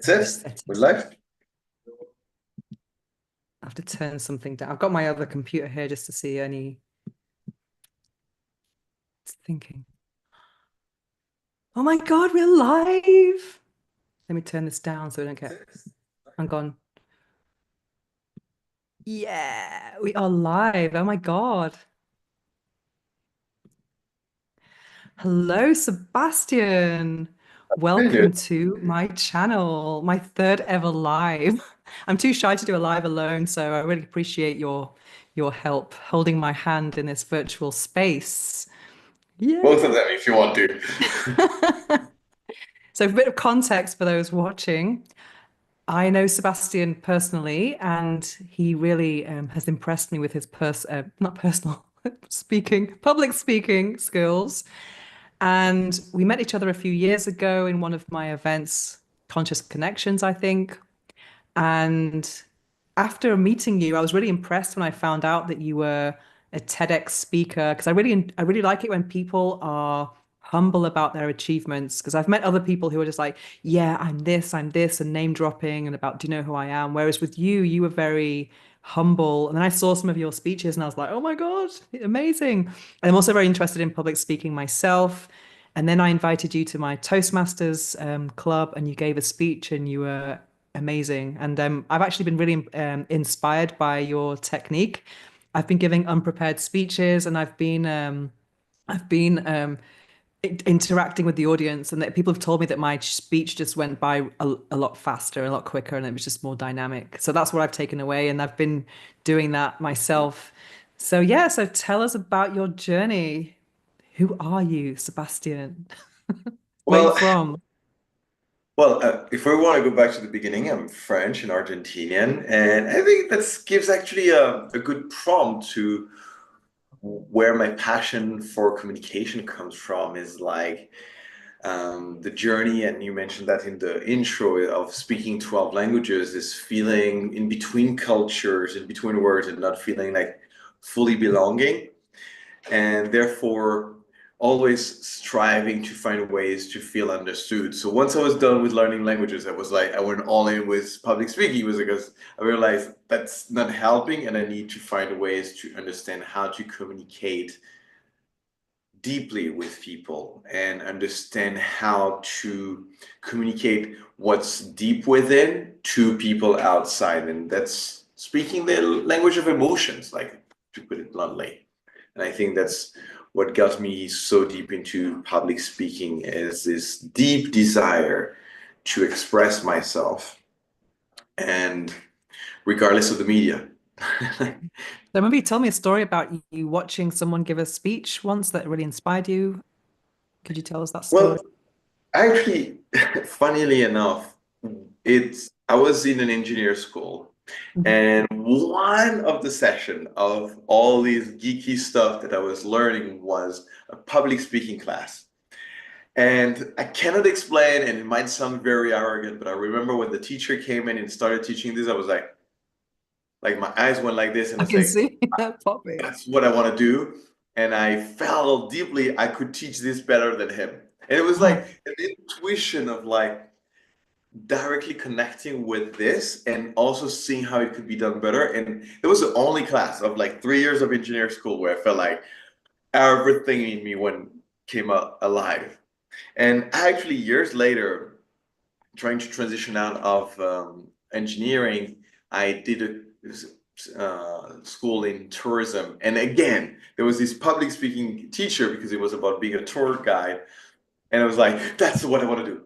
That's it. We're live. I have to turn something down. I've got my other computer here just to see any. It's thinking. Oh my God, we're live. Let me turn this down so we don't get. I'm gone. Yeah, we are live. Oh my God. Hello, Sebastian. Very good. Welcome to my channel, my third ever live. I'm too shy to do a live alone, so I really appreciate your help holding my hand in this virtual space. Both of Yeah. them, if you want to. So, for a bit of context for those watching, I know Sebastian personally, and he really has impressed me with his not personal public speaking skills. And we met each other a few years ago in one of my events, Conscious Connections, I think. And after meeting you, I was really impressed when I found out that you were a TEDx speaker because I really like it when people are humble about their achievements because I've met other people who are just like, yeah, I'm this, and name dropping and about, do you know who I am? Whereas with you, you were very humble. And then I saw some of your speeches and I was like, oh my God, amazing. And I'm also very interested in public speaking myself. And then I invited you to my Toastmasters club and you gave a speech and you were amazing. And I've actually been really inspired by your technique. I've been giving unprepared speeches and I've been interacting with the audience, and that people have told me that my speech just went by a lot faster, a lot quicker, and it was just more dynamic. So that's what I've taken away, and I've been doing that myself. So yeah, so tell us about your journey. Who are you, Sebastian? Where are you Well, from? if we want to go back to the beginning, I'm French and Argentinian, and I think that gives actually a good prompt to where my passion for communication comes from. Is like the journey, and you mentioned that in the intro of speaking 12 languages, is feeling in between cultures, in between words, and not feeling like fully belonging. And therefore always striving to find ways to feel understood. So once I was done with learning languages, I was like, I went all in with public speaking was because I realized that's not helping and I need to find ways to understand how to communicate deeply with people and understand how to communicate what's deep within to people outside. And that's speaking the language of emotions, like to put it bluntly. And I think that's what got me so deep into public speaking is this deep desire to express myself and regardless of the media. So maybe tell me a story about you watching someone give a speech once that really inspired you. Could you tell us that story? Well, actually, funnily enough, I was in an engineer school, Mhm. and one of the session of all these geeky stuff that I was learning was a public speaking class. And I cannot explain, and it might sound very arrogant, but I remember when the teacher came in and started teaching this, I was like my eyes went like this, and I I was can like, see that popping. that's what I want to do. And I felt deeply I could teach this better than him. And it was Oh, like an intuition of like directly connecting with this and also seeing how it could be done better. And it was the only class of like 3 years of engineer school where I felt like everything in me when came out alive. And actually, years later, trying to transition out of engineering, I did a school in tourism. And again, there was this public speaking teacher because it was about being a tour guide. And I was like, that's what I want to do.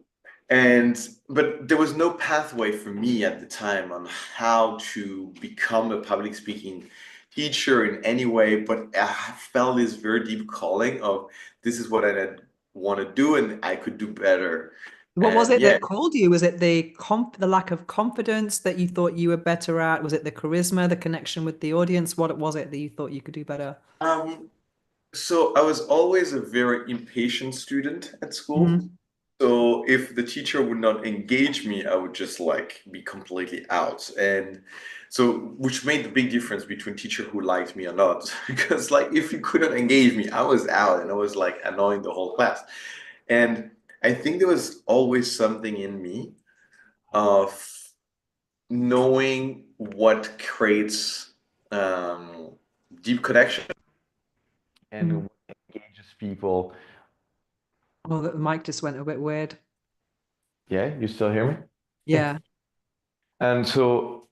And but there was no pathway for me at the time on how to become a public speaking teacher in any way. But I felt this very deep calling of this is what I want to do and I could do better. what was And it yeah, that called you? Was it the lack of confidence that you thought you were better at? Was it the charisma, the connection with the audience? What was it that you thought you could do better? um, so I was always a very impatient student at school. Mhm. So if the teacher would not engage me, I would just like be completely out. And so, which made the big difference between teacher who liked me or not. Because like if you couldn't engage me, I was out and I was like annoying the whole class. And I think there was always something in me of knowing what creates um, deep connection Mm. and what engages people. Oh, the mic just went a bit weird. Yeah, you still hear me? Yeah. And so,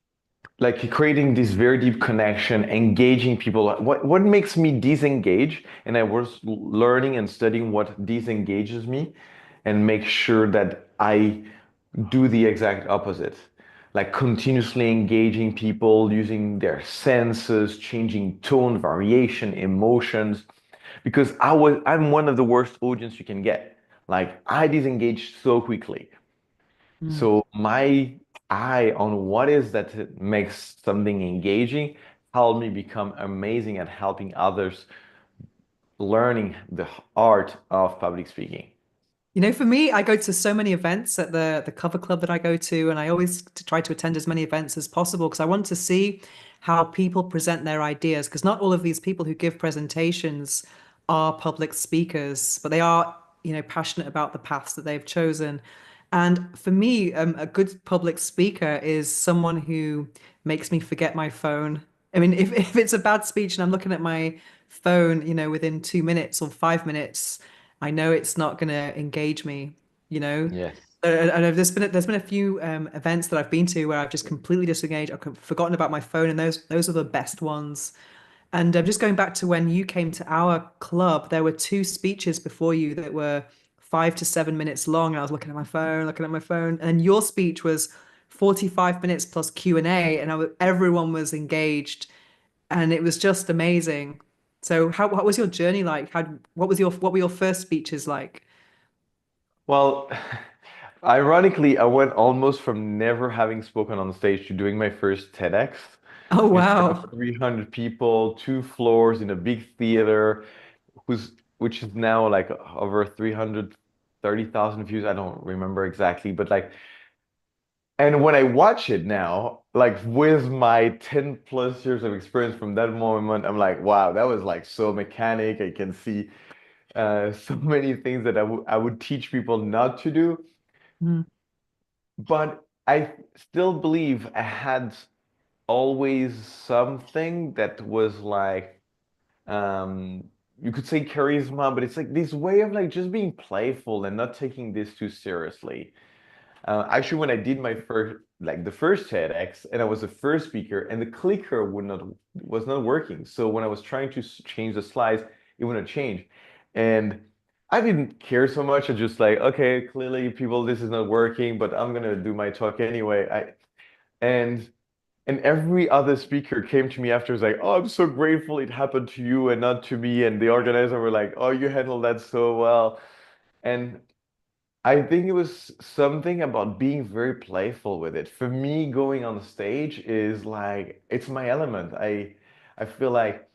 like creating this very deep connection, engaging people. What makes me disengage? And I was learning and studying what disengages me, and make sure that I do the exact opposite. Like continuously engaging people, using their senses, changing tone, variation, emotions. Because I'm one of the worst audience you can get. Like I disengage so quickly. Mm. So my eye on what is that makes something engaging helped me become amazing at helping others learning the art of public speaking. You know, for me, I go to so many events at the cover club that I go to, and I always try to attend as many events as possible because I want to see how people present their ideas. Because not all of these people who give presentations are public speakers, but they are, passionate about the paths that they've chosen. And for me, a good public speaker is someone who makes me forget my phone. I mean, if it's a bad speech and I'm looking at my phone, within 2 minutes or 5 minutes, I know it's not going to engage me, you know. Yes. And there's been a few events that I've been to where I've just completely disengaged. I've forgotten about my phone, and those are the best ones. And just going back to when you came to our club, there were two speeches before you that were 5 to 7 minutes long. And I was looking at my phone, and your speech was 45 minutes plus Q&A, and everyone was engaged, and it was just amazing. So what was your journey like? What were your first speeches like? Well, ironically, I went almost from never having spoken on stage to doing my first TEDx Oh in front of wow. 300 people, 2 floors in a big theater, which is now like over 330,000 views. I don't remember exactly, but like, and when I watch it now, like with my 10 plus years of experience from that moment, I'm like, wow, that was like so mechanic. I can see so many things that I would teach people not to do. Mm, But I still believe I had always something that was like, um, you could say charisma, but it's like this way of like just being playful and not taking this too seriously. Actually, when I did my first, like the first TEDx, and I was the first speaker, and the clicker was not working. So when I was trying to change the slides, it wouldn't change, and I didn't care so much. I just like, okay, clearly people, this is not working, but I'm gonna do my talk anyway. And and every other speaker came to me after, was like, oh, I'm so grateful it happened to you and not to me. And the organizer were like, oh, you handled that so well. And I think it was something about being very playful with it. For me, going on stage is like it's my element. I feel like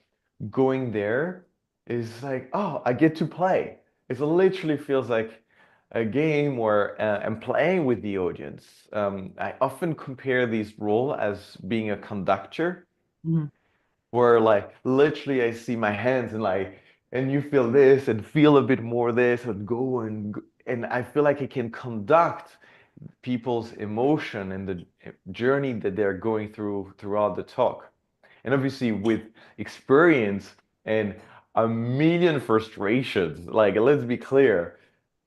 going there is like, oh, I get to play. It literally feels like a game where I'm playing with the audience. I often compare this role as being a conductor mm, where like literally I see my hands and like and you feel this and feel a bit more this and go and I feel like I can conduct people's emotion and the journey that they're going through throughout the talk. And obviously with experience and a million frustrations, like let's be clear,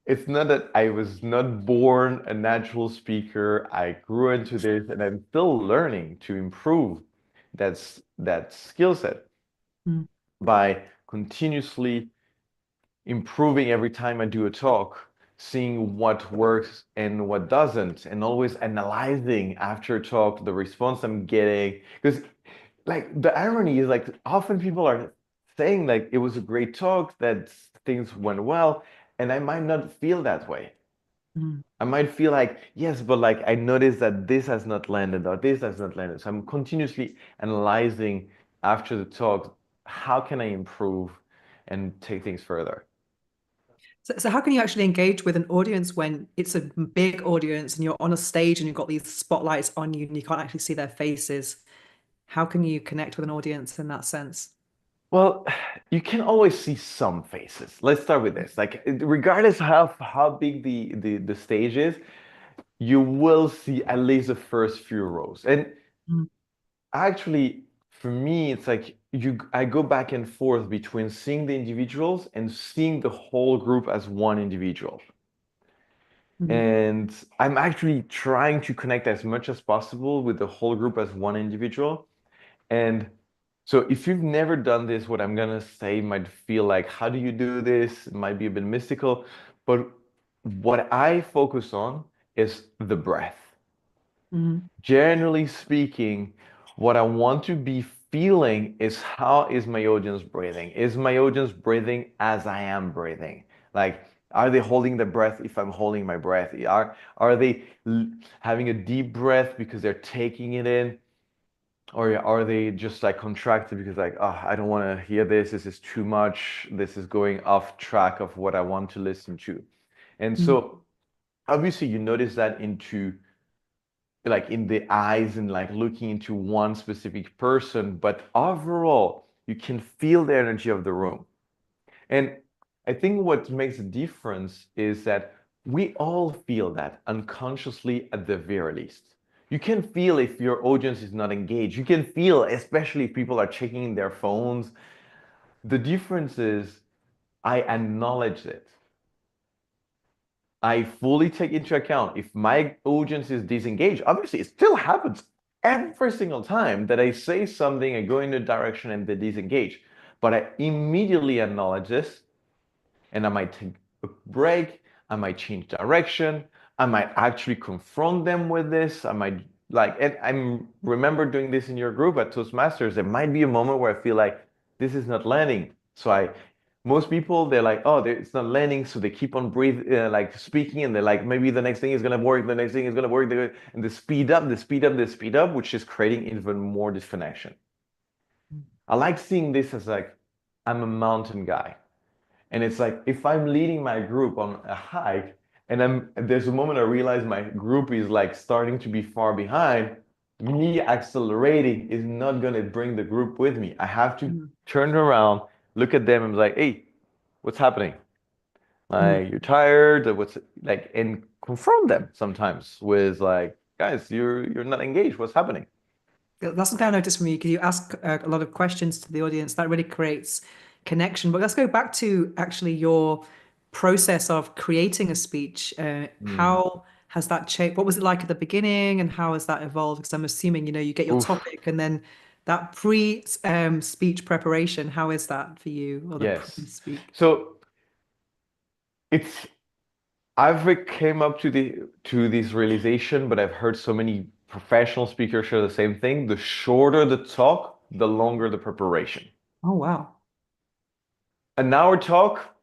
it's not that I was not born a natural speaker. I grew into this and I'm still learning to improve that skill set mm, by continuously improving every time I do a talk, seeing what works and what doesn't, and always analyzing after a talk the response I'm getting. Because like the irony is like often people are saying like it was a great talk, that things went well, and I might not feel that way. mm. I might feel like, yes, but like I noticed that this has not landed or this has not landed. So I'm continuously analyzing after the talk, how can I improve and take things further? So how can you actually engage with an audience when it's a big audience and you're on a stage and you've got these spotlights on you and you can't actually see their faces? How can you connect with an audience in that sense? Well, you can always see some faces. Let's start with this. Like regardless of how big the stage is, you will see at least the first few rows. And Mm, actually, for me, it's like I go back and forth between seeing the individuals and seeing the whole group as one individual. mm, And I'm actually trying to connect as much as possible with the whole group as one individual. And so if you've never done this, what I'm gonna say might feel like, how do you do this? It might be a bit mystical, but what I focus on is the breath. mm, Generally speaking, what I want to be feeling is how is my audience breathing? Is my audience breathing as I am breathing? Like, are they holding the breath if I'm holding my breath? Are they having a deep breath because they're taking it in? Or are they just like contracted because like, oh, I don't want to hear this. This is too much. This is going off track of what I want to listen to. And mm. so obviously you notice that into like in the eyes and like looking into one specific person, but overall you can feel the energy of the room. And I think what makes a difference is that we all feel that unconsciously at the very least. You can feel if your audience is not engaged. You can feel, especially if people are checking their phones. The difference is I acknowledge it. I fully take into account if my audience is disengaged. Obviously, it still happens every single time that I say something, I go in a direction and they disengage. But I immediately acknowledge this and I might take a break, I might change direction, I might actually confront them with this. I might like, and I remember doing this in your group at Toastmasters. There might be a moment where I feel like this is not landing. So most people, they're like, oh, it's not landing. So they keep on breathing, like speaking, and they're like, maybe the next thing is going to work, the next thing is going to work. And they speed up, they speed up, they speed up, which is creating even more disconnection. I like seeing this as like, I'm a mountain guy. And it's like if I'm leading my group on a hike and there's a moment I realize my group is like starting to be far behind, me accelerating is not going to bring the group with me. I have to Mm, turn around, look at them and be like, hey, what's happening? mm. Like you're tired, or what's like, and confront them sometimes with like, guys, you're not engaged. What's happening? That's something I noticed from you because you ask a lot of questions to the audience. That really creates connection. But let's go back to actually your process of creating a speech. Mm. How has that changed? What was it like at the beginning, and how has that evolved? Because I'm assuming, you get your Oof. topic and then that speech preparation. How is that for you, or the Yes. pre-speak? So it's I've came up to this realization, but I've heard so many professional speakers share the same thing. The shorter the talk, the longer the preparation. Oh, wow. An hour talk,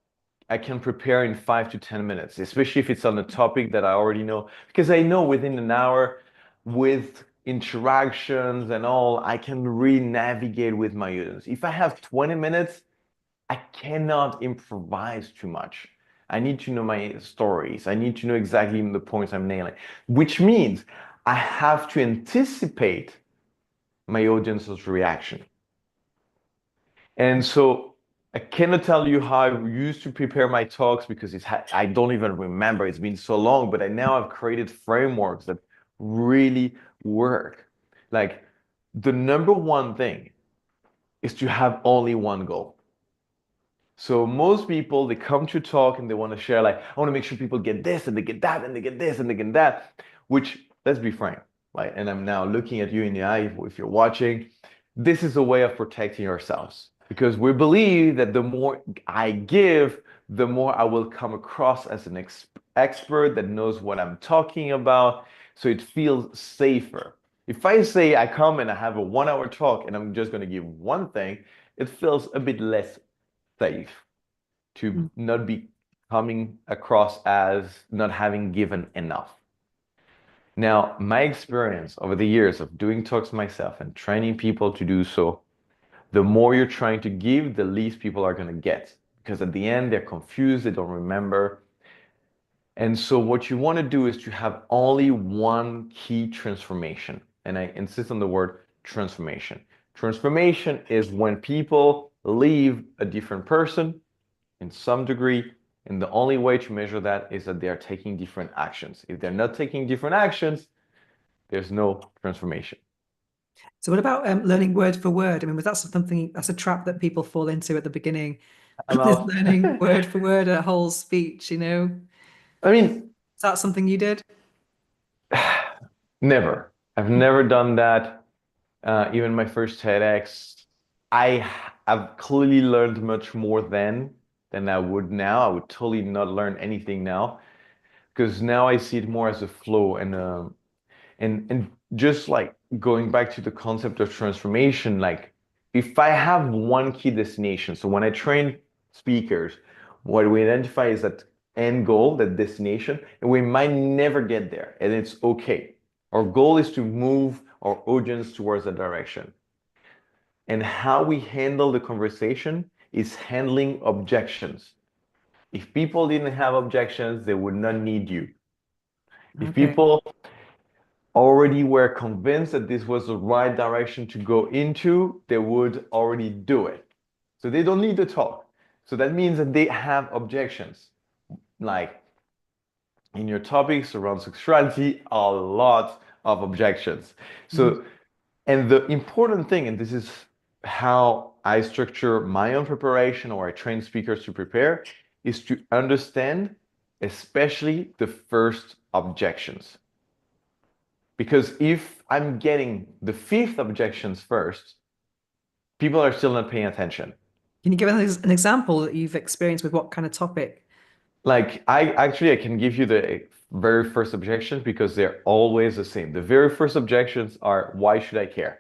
I can prepare in 5 to 10 minutes, especially if it's on a topic that I already know. Because I know within an hour, with interactions and all, I can really navigate with my audience. If I have 20 minutes, I cannot improvise too much. I need to know my stories. I need to know exactly the points I'm nailing, which means I have to anticipate my audience's reaction. And so I cannot tell you how I used to prepare my talks because I don't even remember. It's been so long, but I now have created frameworks that really work. Like the number one thing is to have only one goal. So most people they come to talk and they want to share like I want to make sure people get this and they get that and they get this and they get that, which let's be frank, right? And I'm now looking at you in the eye if you're watching. This is a way of protecting ourselves because we believe that the more I give, the more I will come across as an expert that knows what I'm talking about. So it feels safer. If I say I come and I have a 1 hour talk and I'm just going to give one thing, it feels a bit less safe to Mm. not be coming across as not having given enough. Now, my experience over the years of doing talks myself and training people to do so, the more you're trying to give, the least people are going to get. Because at the end, they're confused, they don't remember. And so, what you want to do is to have only one key transformation. And I insist on the word transformation. Transformation is when people leave a different person in some degree And the only way to measure that is that they are taking different actions. If they're not taking different actions, there's no transformation. So what about learning word for word? I mean, was that something that's a trap that people fall into at the beginning? I'm Is out. learning word for word a whole speech, you know? I mean, Is that something you did? never. I've never done that. Even my first TEDx, I have clearly learned much more then than I would now. I would totally not learn anything now because now I see it more as a flow and just like going back to the concept of transformation, like if I have one key destination, so when I train speakers, what we identify is that end goal, that destination, and we might never get there, and it's okay. Our goal is to move our audience towards that direction. And how we handle the conversation is handling objections. If people didn't have objections, they would not need you. If Okay. people already were convinced that this was the right direction to go into, they would already do it. So they don't need to talk. So that means that they have objections. Like in your topics around sexuality, a lot of objections. Mhm. So, and the important thing, and this is how I structure my own preparation or I train speakers to prepare, is to understand especially the first objections. Because if I'm getting the fifth objections first, people are still not paying attention. Can you give us an example that you've experienced with what kind of topic? Like I can give you the very first objections because they're always the same. The very first objections are why should I care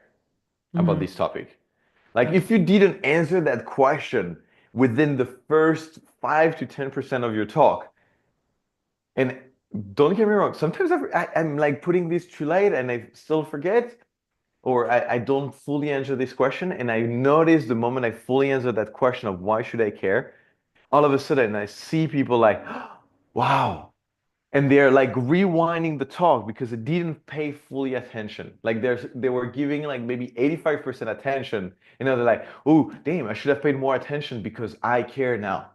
about Mm. this topic? Like Okay. if you didn't answer that question within the first 5 to 10% of your talk, and don't get me wrong, sometimes I'm like putting this too late and I still forget, or I don't fully answer this question, and I notice the moment I fully answer that question of why should I care, all of a sudden I see people like, wow. And they're like rewinding the talk because it didn't pay fully attention. Like they were giving like maybe 85% attention. And now they're like, oh, damn, I should have paid more attention because I care now.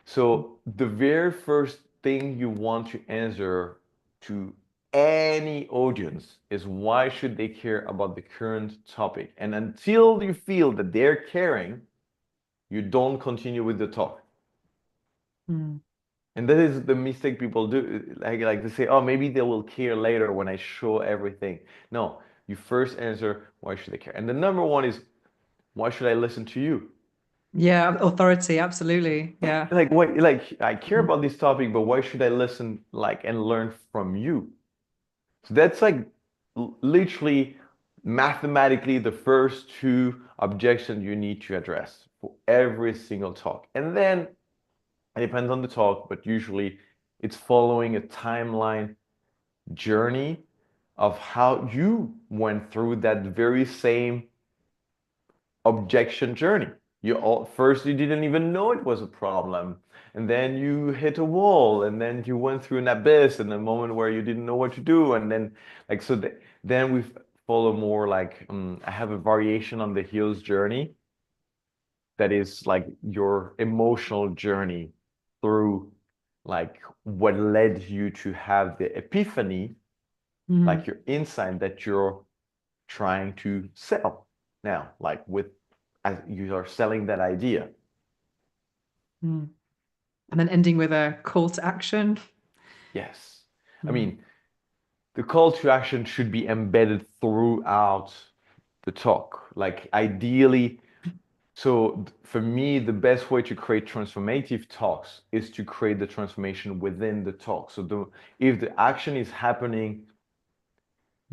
So the very first thing you want to answer to any audience is why should they care about the current topic? And until you feel that they're caring, you don't continue with the talk. Mm. And that is the mistake people do. Like they say, oh, maybe they will care later when I show everything. No, you first answer, why should they care? And the number one is, why should I listen to you? Yeah, authority, absolutely. Yeah. Like, what, like I care Mm. about this topic, but why should I listen, like, and learn from you? So that's like literally mathematically the first two objections you need to address for every single talk. And then it depends on the talk, but usually it's following a timeline journey of how you went through that very same objection journey. First you didn't even know it was a problem, and then you hit a wall, and then you went through an abyss and a moment where you didn't know what to do, and then like so then we follow more like I have a variation on the heels journey that is like your emotional journey through like what led you to have the epiphany, Mm. like your insight that you're trying to sell now, like with as you are selling that idea. Mm. And then ending with a call to action. Yes. I Mm. mean, the call to action should be embedded throughout the talk. Like ideally, so for me, the best way to create transformative talks is to create the transformation within the talk. So if the action is happening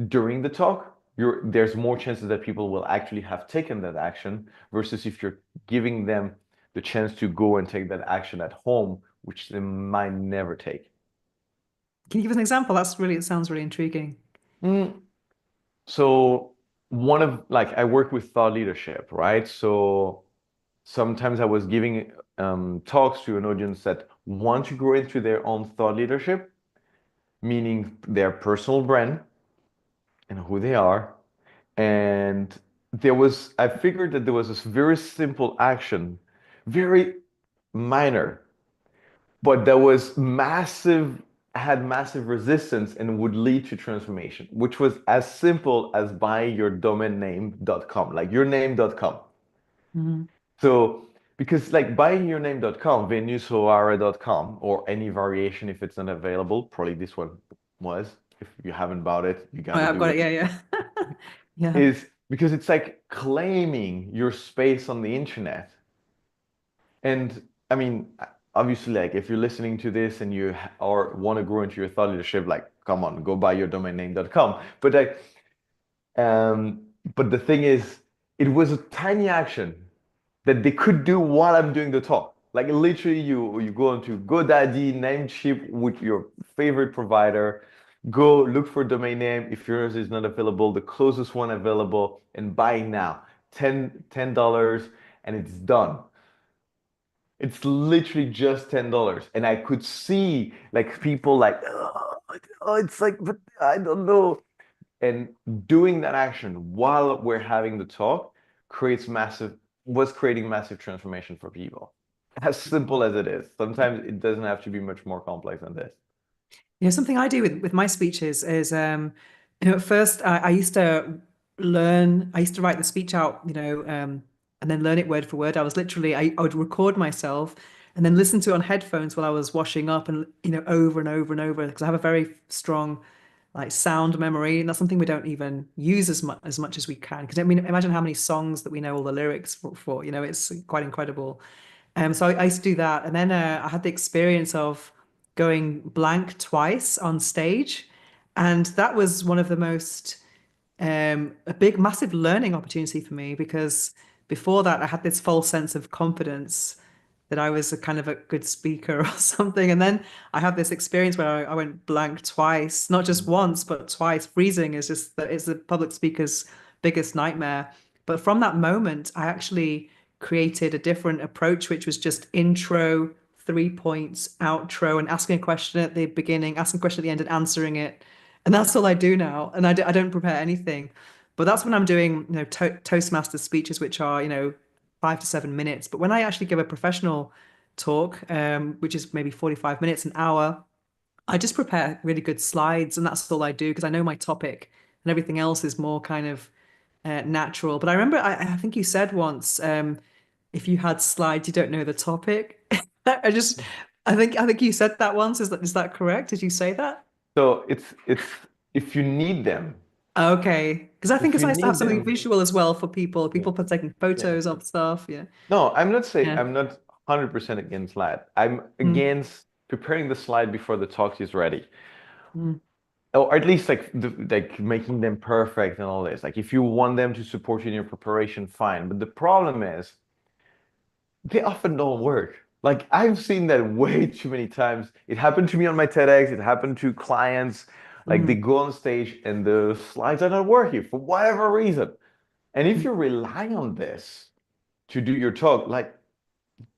during the talk, there's more chances that people will actually have taken that action versus if you're giving them the chance to go and take that action at home, which they might never take. Can you give us an example? It sounds really intriguing. Mm. So one of like I work with thought leadership, right? So sometimes I was giving talks to an audience that want to grow into their own thought leadership, meaning their personal brand and who they are. And I figured that there was this very simple action, very minor, but that was massive, had massive resistance and would lead to transformation, which was as simple as buying your domain name.com, like yourname.com. Mhm. So, because like buying yourname.com, venusoara.com, or any variation if it's not available, probably this one was. If you haven't bought it, you got Oh, to I've do got it. it. Yeah, yeah. Yeah. Is because it's like claiming your space on the internet. And I mean, obviously, like if you're listening to this and you or want to grow into your thought leadership, like come on, go buy your domain name.com. Um, but the thing is, it was a tiny action that they could do while I'm doing the talk. Like literally, you go into GoDaddy, Namecheap with your favorite provider, go look for domain name. If yours is not available, the closest one available, and buy now. $10, and it's done. It's literally just $10. And I could see like people like, oh, it's like, but I don't know. And doing that action while we're having the talk was creating massive transformation for people. As simple as it is. Sometimes it doesn't have to be much more complex than this. Something I do with my speeches is, at first I used to I used to write the speech out, and then learn it word for word. I was literally, I would record myself and then listen to it on headphones while I was washing up and, over and over and over, because I have a very strong like sound memory, and that's something we don't even use as much as we can. Because I mean, imagine how many songs that we know all the lyrics for, it's quite incredible. So I used to do that, and then I had the experience of going blank twice on stage, and that was one of the most a big, massive learning opportunity for me, because before that I had this false sense of confidence that I was a kind of a good speaker or something, and then I had this experience where I went blank twice, not just once but twice. Freezing is just it's the public speaker's biggest nightmare. But from that moment, I actually created a different approach, which was just intro, 3 points, outro, and asking a question at the beginning, asking a question at the end, and answering it. And that's all I do now. And I don't prepare anything. But that's when I'm doing, Toastmaster speeches, which are, 5 to 7 minutes. But when I actually give a professional talk, which is maybe 45 minutes, an hour, I just prepare really good slides, and that's all I do, because I know my topic, and everything else is more kind of natural. But I remember, I think you said once, if you had slides, you don't know the topic. I just, I think you said that once. Is that correct? Did you say that? So it's if you need them, Okay, because I think if it's you nice to have need something them, visual as well for people. yeah, People for taking yeah. photos of stuff. Yeah, No, I'm not saying yeah. I'm not 100% against that. I'm Mm, against preparing the slide before the talk is ready. mm, Or at least like making them perfect and all this. Like if you want them to support you in your preparation, fine. But the problem is they often don't work. Like I've seen that way too many times. It happened to me on my TEDx. It happened to clients. Like they mm, go on stage and the slides are not working for whatever reason. And if you rely on this to do your talk, like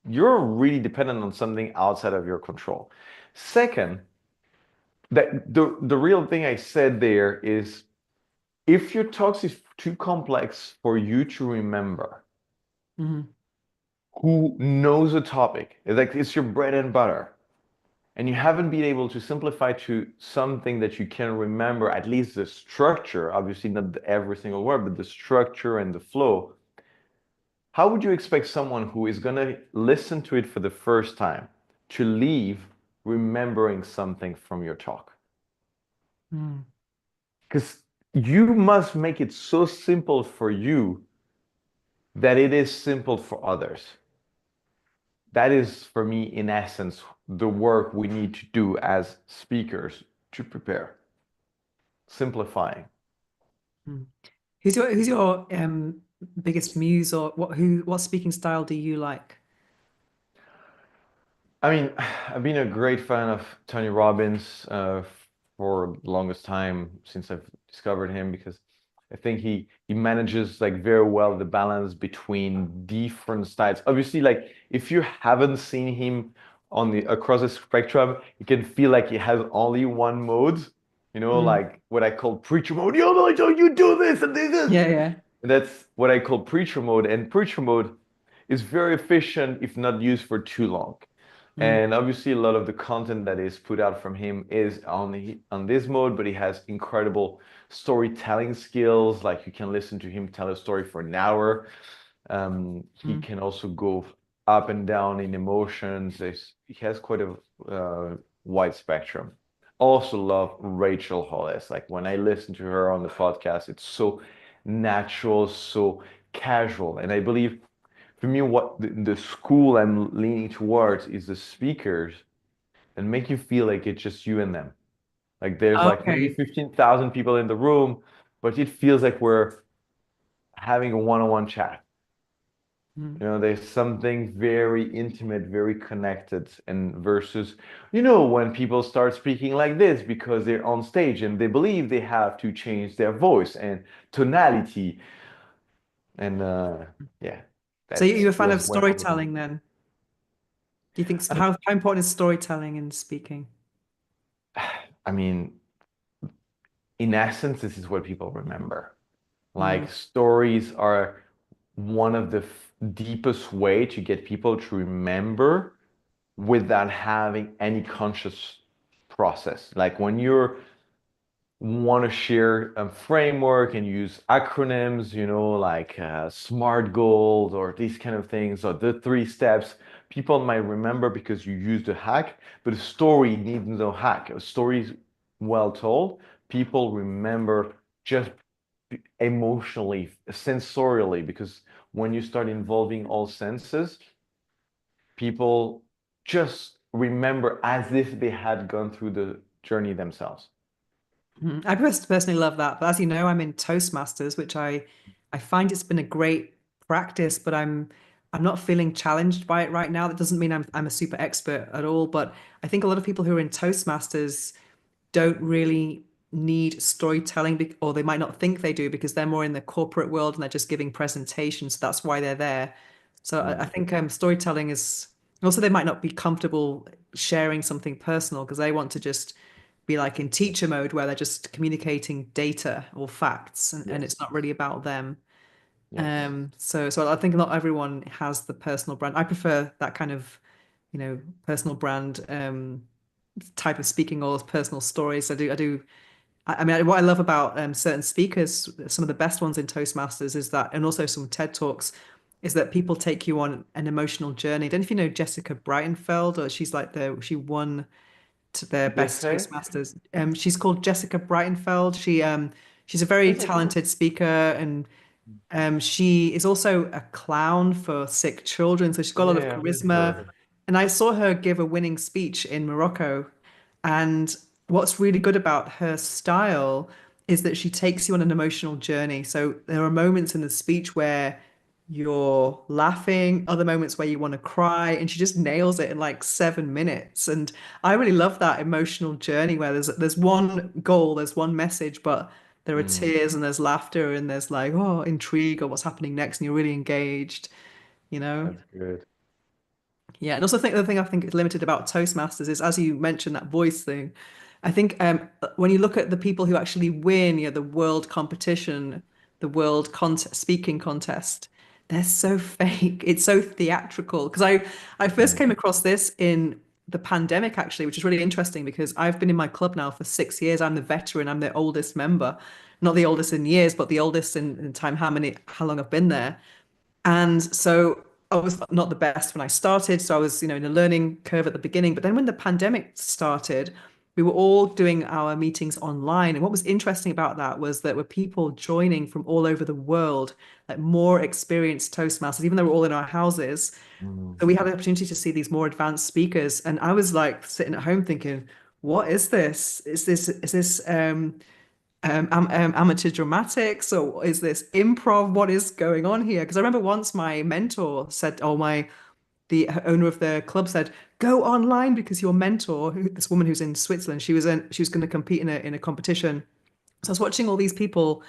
you're really dependent on something outside of your control. Second, that the real thing I said there is if your talk is too complex for you to remember, mm, who knows the topic, it's like it's your bread and butter, and you haven't been able to simplify to something that you can remember, at least the structure, obviously not every single word, but the structure and the flow, how would you expect someone who is going to listen to it for the first time to leave remembering something from your talk? mm. Because you must make it so simple for you that it is simple for others. That is, for me, in essence, the work we need to do as speakers to prepare. Simplifying. Mm. Who's your biggest muse, or what speaking style do you like? I mean, I've been a great fan of Tony Robbins for the longest time since I've discovered him because I think he manages like very well the balance between different styles. Obviously, like if you haven't seen him on the across the spectrum, you can feel like he has only one mode, Mm. like what I call preacher mode. Yo, no, don't you do this and this. Yeah, yeah. And that's what I call preacher mode. And preacher mode is very efficient if not used for too long. Mm. And obviously, a lot of the content that is put out from him is on this mode, but he has incredible storytelling skills. Like you can listen to him tell a story for an hour. He Mm. can also go up and down in emotions. He has quite a wide spectrum. Also love Rachel Hollis. Like when I listen to her on the podcast, it's so natural, so casual. And I believe for me, what the school I'm leaning towards is the speakers and make you feel like it's just you and them. Like there's like maybe Okay. 15,000 people in the room, but it feels like we're having a one-on-one chat. Mm. You know, there's something very intimate, very connected, and versus, when people start speaking like this because they're on stage and they believe they have to change their voice and tonality. And yeah, So that you're a fan feels of way more than. storytelling then? Do you think how important is storytelling in speaking? I mean, in essence, this is what people remember. Mm. Like stories are one of the deepest way to get people to remember without having any conscious process. Like when you want to share a framework and use acronyms, like SMART goals or these kind of things, or the 3 steps, people might remember because you used a hack, but a story needs no hack. A story is well told. People remember just emotionally, sensorially, because when you start involving all senses, people just remember as if they had gone through the journey themselves. Mhm. I personally love that. But as you know, I'm in Toastmasters, which I find it's been a great practice, but I'm not feeling challenged by it right now. That doesn't mean I'm a super expert at all, but I think a lot of people who are in Toastmasters don't really need storytelling, or they might not think they do because they're more in the corporate world and they're just giving presentations. So that's why they're there. So I Mm, think storytelling is also they might not be comfortable sharing something personal because they want to just be like in teacher mode where they're just communicating data or facts and yes, it's not really about them. yes. So I think not everyone has the personal brand. I prefer that kind of, personal brand type of speaking or personal stories. I do. I mean, what I love about certain speakers, some of the best ones in Toastmasters is that, and also some TED Talks, is that people take you on an emotional journey. I don't know if you know Jessica Breitenfeld, or she won to their best Jesse? Toastmasters. She's called Jessica Breitenfeld. She's a very Okay. talented speaker, and she is also a clown for sick children. So she's got a lot of Yeah, I've heard charisma. her. And I saw her give a winning speech in Morocco. And what's really good about her style is that she takes you on an emotional journey. So there are moments in the speech where you're laughing, other moments where you want to cry, and she just nails it in like 7 minutes. And I really love that emotional journey where there's one goal, there's one message, but there are Mm, tears and there's laughter and there's like, oh, intrigue or what's happening next, and you're really engaged, you know? that's good. Yeah, and also think the thing I think is limited about Toastmasters is, as you mentioned, that voice thing. I think when you look at the people who actually win, the world competition, the world speaking contest, they're so fake. It's so theatrical. Because I first Mm, came across this in the pandemic, actually, which is really interesting because I've been in my club now for 6 years. I'm the veteran. I'm the oldest member, not the oldest in years, but the oldest in time. How long I've been there. And so I was not the best when I started. So I was, in a learning curve at the beginning. But then when the pandemic started, we were all doing our meetings online. And what was interesting about that was that were people joining from all over the world, like more experienced Toastmasters, even though we're all in our houses. mm. So we had an opportunity to see these more advanced speakers. And I was like sitting at home thinking, what is this? Is this amateur dramatics or is this improv? What is going on here? Because I remember once my mentor said, "Oh, the owner of the club said, go online because your mentor, this woman who's in Switzerland, she was going to compete in a competition." So I was watching all these people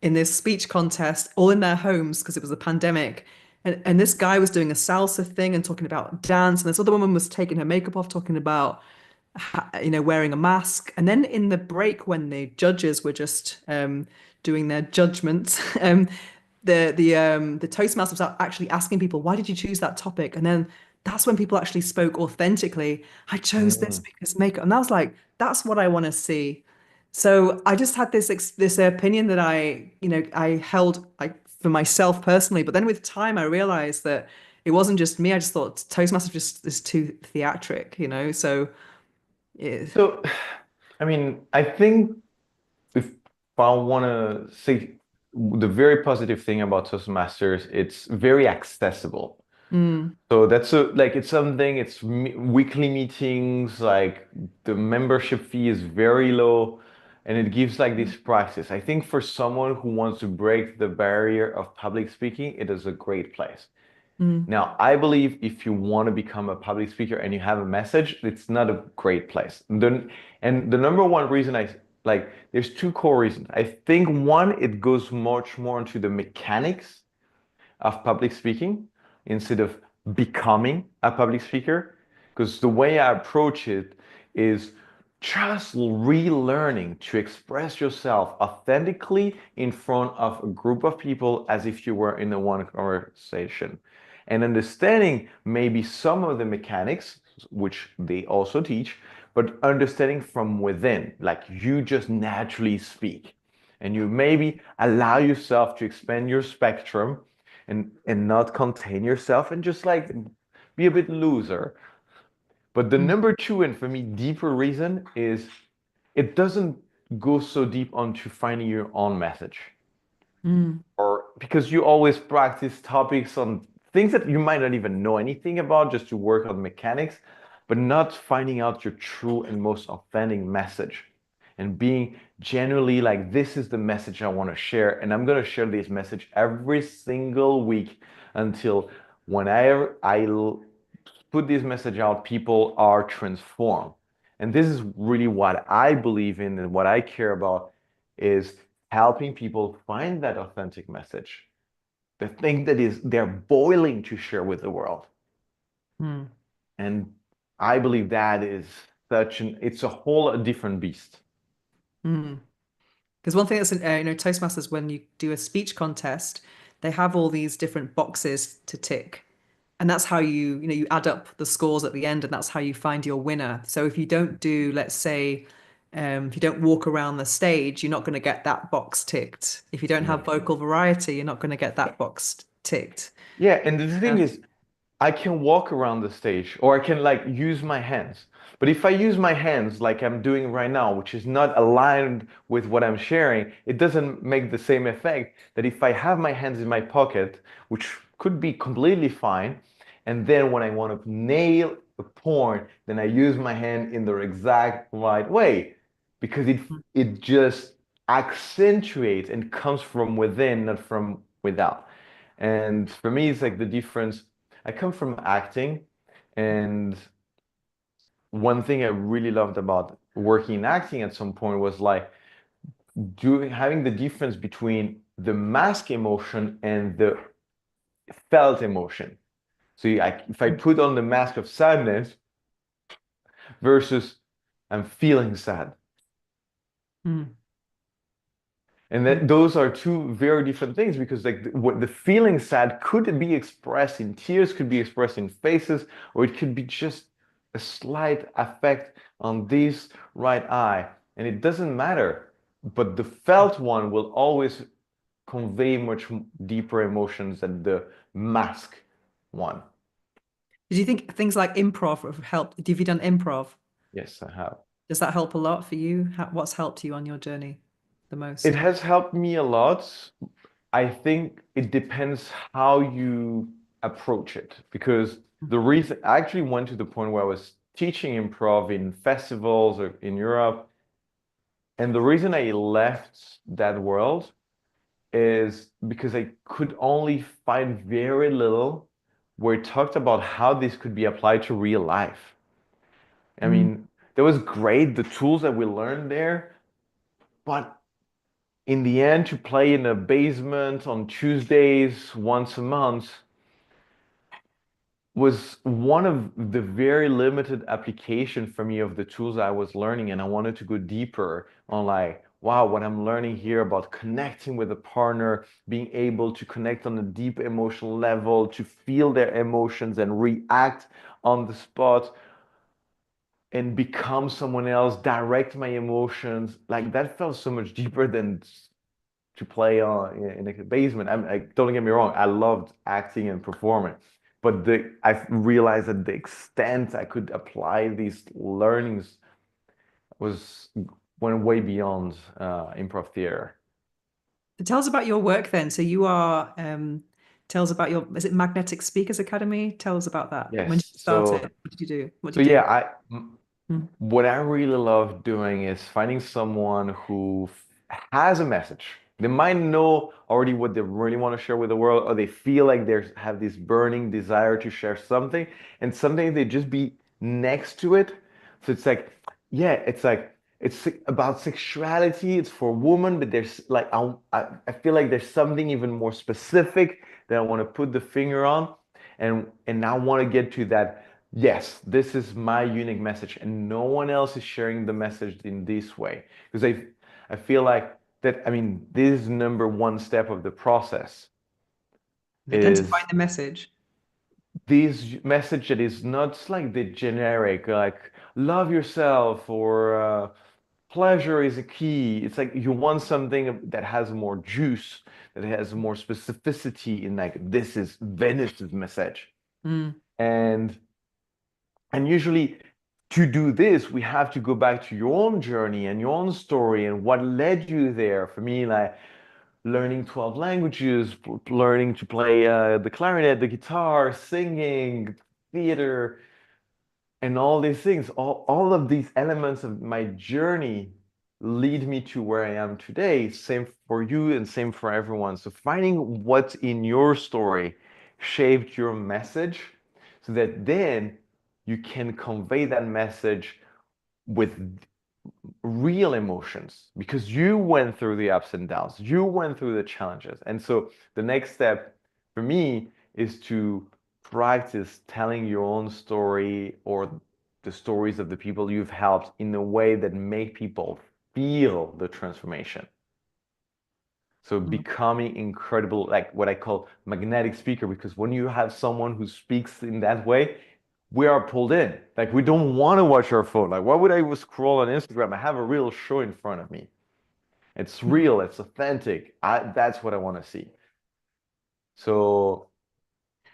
in this speech contest, all in their homes because it was a pandemic. And this guy was doing a salsa thing and talking about dance, and this other woman was taking her makeup off, talking about wearing a mask. And then in the break, when the judges were just doing their judgments, the Toastmasters was actually asking people, why did you choose that topic? And then that's when people actually spoke authentically. I chose this Mm. because makeup, and I was like, that's what I want to see. So I just had this opinion that I held like for myself personally. But then with time, I realized that it wasn't just me. I just thought Toastmasters just is too theatric. So it, So, I mean, I think if I want to say the very positive thing about Toastmasters, it's very accessible. mm, So that's like it's something, it's weekly meetings, like the membership fee is very low and it gives like this practice. I think for someone who wants to break the barrier of public speaking, it is a great place. mm, Now, I believe if you want to become a public speaker and you have a message, it's not a great place. And the number one reason I like, there's two core reasons. I think one, it goes much more into the mechanics of public speaking instead of becoming a public speaker. Because the way I approach it is just relearning to express yourself authentically in front of a group of people as if you were in a one conversation. And understanding maybe some of the mechanics, which they also teach, but understanding from within, like you just naturally speak. And you maybe allow yourself to expand your spectrum and not contain yourself and just like be a bit looser. But the mm, number two, and for me, deeper reason is it doesn't go so deep onto finding your own message. mm, Or because you always practice topics on things that you might not even know anything about just to work on mechanics, but not finding out your true and most authentic message and being genuinely like, this is the message I want to share. And I'm going to share this message every single week until whenever put this message out, people are transformed. And this is really what I believe in and what I care about is helping people find that authentic message, the thing that is they're boiling to share with the world. mm, And I believe that is it's a whole different beast. mm. Because one thing that's Toastmasters, when you do a speech contest, they have all these different boxes to tick. And that's how you add up the scores at the end, and that's how you find your winner. So if you don't do, let's say, if you don't walk around the stage, you're not going to get that box ticked. If you don't have Yeah. vocal variety, you're not going to get that box ticked. Yeah, and the thing Uh, is, I can walk around the stage or I can like use my hands. But if I use my hands like I'm doing right now, which is not aligned with what I'm sharing, it doesn't make the same effect that if I have my hands in my pocket, which could be completely fine, and then when I want to nail a point, then I use my hand in the exact right way because it just accentuates and comes from within, not from without. And for me, it's like the difference. I come from acting, and one thing I really loved about working in acting at some point was like doing having the difference between the mask emotion and the felt emotion. So if I put on the mask of sadness versus I'm feeling sad. mm, And mm, that those are two very different things because like what the feeling sad could be expressed in tears, could be expressed in faces, or it could be just a slight effect on this right eye. And it doesn't matter. But the felt one will always convey much deeper emotions than the mask one. Do you think things like improv have helped? Have you done improv? Yes, I have. Does that help a lot for you? What's helped you on your journey the It most? has helped me a lot. I think it depends how you approach it because the reason I actually went to the point where I was teaching improv in festivals or in Europe, and the reason I left that world is because I could only find very little where it talked about how this could be applied to real life. I Mm, mean, that was great, the tools that we learned there, but in the end, to play in a basement on Tuesdays once a month was one of the very limited application for me of the tools I was learning, and I wanted to go deeper on like wow, what I'm learning here about connecting with a partner, being able to connect on a deep emotional level, to feel their emotions and react on the spot and become someone else, direct my emotions. Like that felt so much deeper than to play on in a basement. Don't get me wrong, I loved acting and performing, but I realized that the extent I could apply these learnings was went way beyond improv theater. So tell us about your work then. So you are, tell us about your, is it Magnetic Speakers Academy? Tell us about that. When did Yes. you start it? What did you do? What So do you yeah, do? Mm. what I really love doing is finding someone who has a message. They might know already what they really want to share with the world, or they feel like they have this burning desire to share something, and sometimes they just be next to it. So it's like, yeah, it's about sexuality. It's for women, but there's like I feel like there's something even more specific that I want to put the finger on, and I want to get to that. Yes, this is my unique message, and no one else is sharing the message in this way. Because I feel like that, I mean, this is number one step of the process Identifying is the message. this message that is not like the generic, like love yourself or pleasure is a key. It's like you want something that has more juice, that has more specificity in like this is Venice's message. Mm. And usually to do this, we have to go back to your own journey and your own story and what led you there. For me, like learning 12 languages, learning to play the clarinet, the guitar, singing, theater, and all these things, all of these elements of my journey lead me to where I am today. Same for you and same for everyone. So finding what's in your story shaped your message so that then you can convey that message with real emotions because you went through the ups and downs, you went through the challenges. And so the next step for me is to practice telling your own story or the stories of the people you've helped in a way that make people feel the transformation. So Mm. becoming incredible, like what I call magnetic speaker, because when you have someone who speaks in that way, we are pulled in. Like we don't want to watch our phone. Like why would I scroll on Instagram? I have a real show in front of me. It's Mm. real, it's authentic. That's what I want to see. So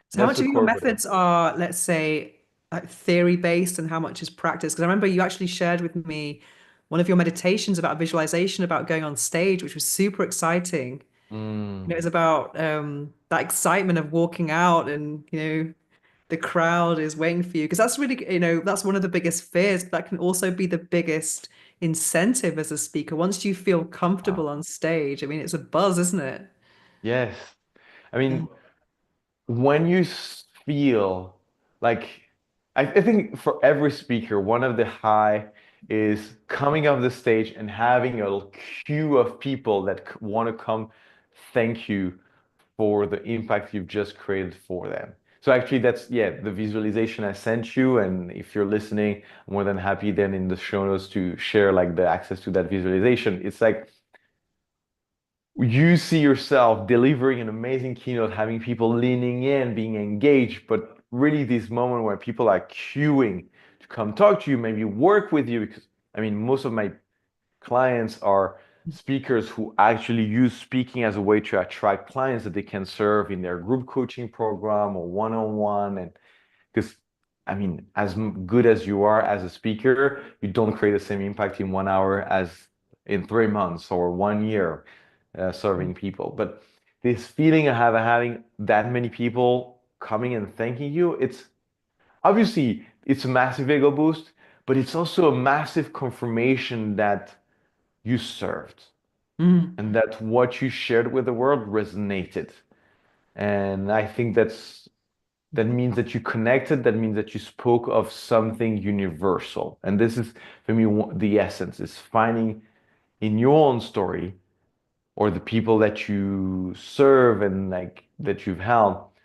So how that's much the of your core belief. methods are, let's say, like theory based and how much is practice? Because I remember you actually shared with me one of your meditations about visualization, about going on stage, which was super exciting. It Mm, was about that excitement of walking out and, the crowd is waiting for you. Because that's really, that's one of the biggest fears, but that can also be the biggest incentive as a speaker. Once you feel wow. comfortable on stage, I mean, it's a buzz, isn't it? Yes. I Mm. mean, when you feel like I think for every speaker, one of the high is coming off the stage and having a queue of people that want to come thank you for the impact you've just created for them. So actually that's yeah, the visualization I sent you, and if you're listening, I'm more than happy then in the show notes to share like the access to that visualization. It's like you see yourself delivering an amazing keynote, having people leaning in, being engaged, but really this moment where people are queuing to come talk to you, maybe work with you, because I mean, most of my clients are speakers who actually use speaking as a way to attract clients that they can serve in their group coaching program or one-on-one. And because I mean, as good as you are as a speaker, you don't create the same impact in 1 hour as in 3 months or 1 year serving people. But this feeling I have of having that many people coming and thanking you, it's obviously it's a massive ego boost, but it's also a massive confirmation that you served Mm. and that what you shared with the world resonated. And I think that means that you connected, that means that you spoke of something universal. And this is, for me, the essence is finding in your own story or the people that you serve and like that you've helped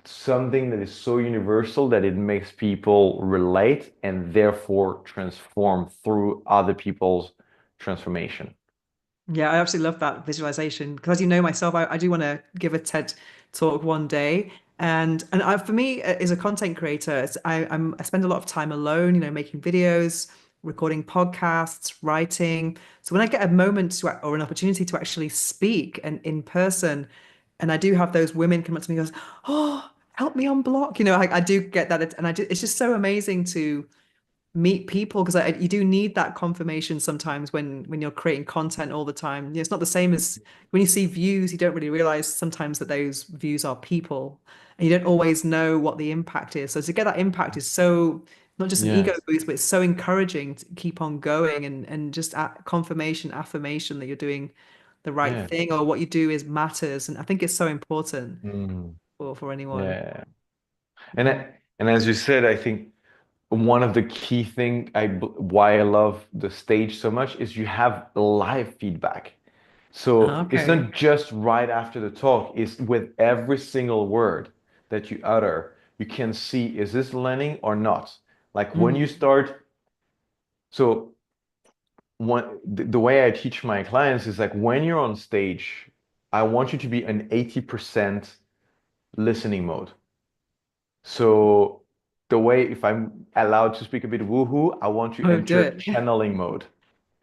something that is so universal that it makes people relate and therefore transform through other people's transformation. Yeah, I absolutely love that visualization because, as you know myself, I do want to give a TED talk one day. And for me, as a content creator, I spend a lot of time alone, making videos, recording podcasts, writing. So when I get a moment or an opportunity to actually speak and in person, and I do have those women come up to me and goes, "Oh, help me unblock." I do get that, and it's just so amazing to meet people because you do need that confirmation sometimes when you're creating content all the time. It's not the same as when you see views, you don't really realize sometimes that those views are people and you don't always know what the impact is. So to get that impact is so not just an ego Yes. boost, but it's so encouraging to keep on going and just confirmation, affirmation that you're doing the right Yeah. thing or what you do is matters. And I think it's so important Mm. for anyone. Yeah. And as you said, I think one of the key thing why I love the stage so much is you have live feedback. So it's Okay. not just right after the talk, it's with every single word that you utter, you can see is this landing or not. Like when you Mm. start, so the way I teach my clients is like when you're on stage, I want you to be an 80% listening mode. So the way, if I'm allowed to speak a bit woohoo, I want to Oh, do enter it. channeling mode.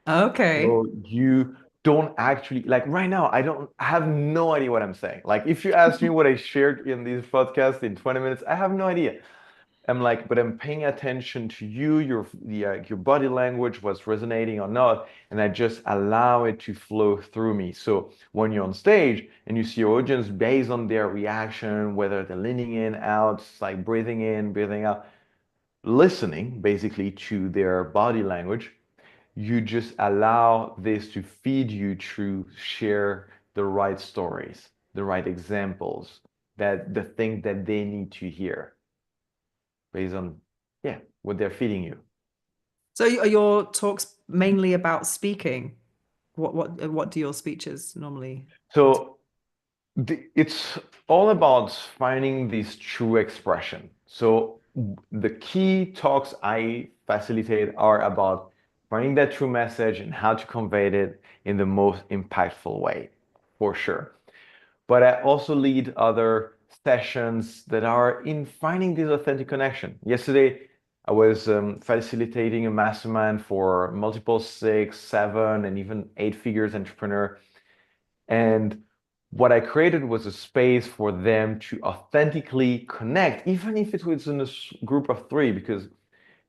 Okay. So you don't actually, like right now, I have no idea what I'm saying. Like if you ask me what I shared in these podcasts in 20 minutes, I have no idea. I'm like, but I'm paying attention to you, your body language, what's resonating or not, and I just allow it to flow through me. So when you're on stage and you see your audience based on their reaction, whether they're leaning in, out, like breathing in, breathing out, listening basically to their body language, you just allow this to feed you to share the right stories, the right examples, that the thing that they need to hear based on, yeah, what they're feeding you. So are your talks mainly about speaking? What do your speeches normally entail? So it's all about finding this true expression. So the key talks I facilitate are about finding that true message and how to convey it in the most impactful way, for sure. But I also lead other sessions that are in finding this authentic connection. Yesterday, I was facilitating a mastermind for multiple six, seven, and even eight figures entrepreneur. And what I created was a space for them to authentically connect, even if it was in a group of three, because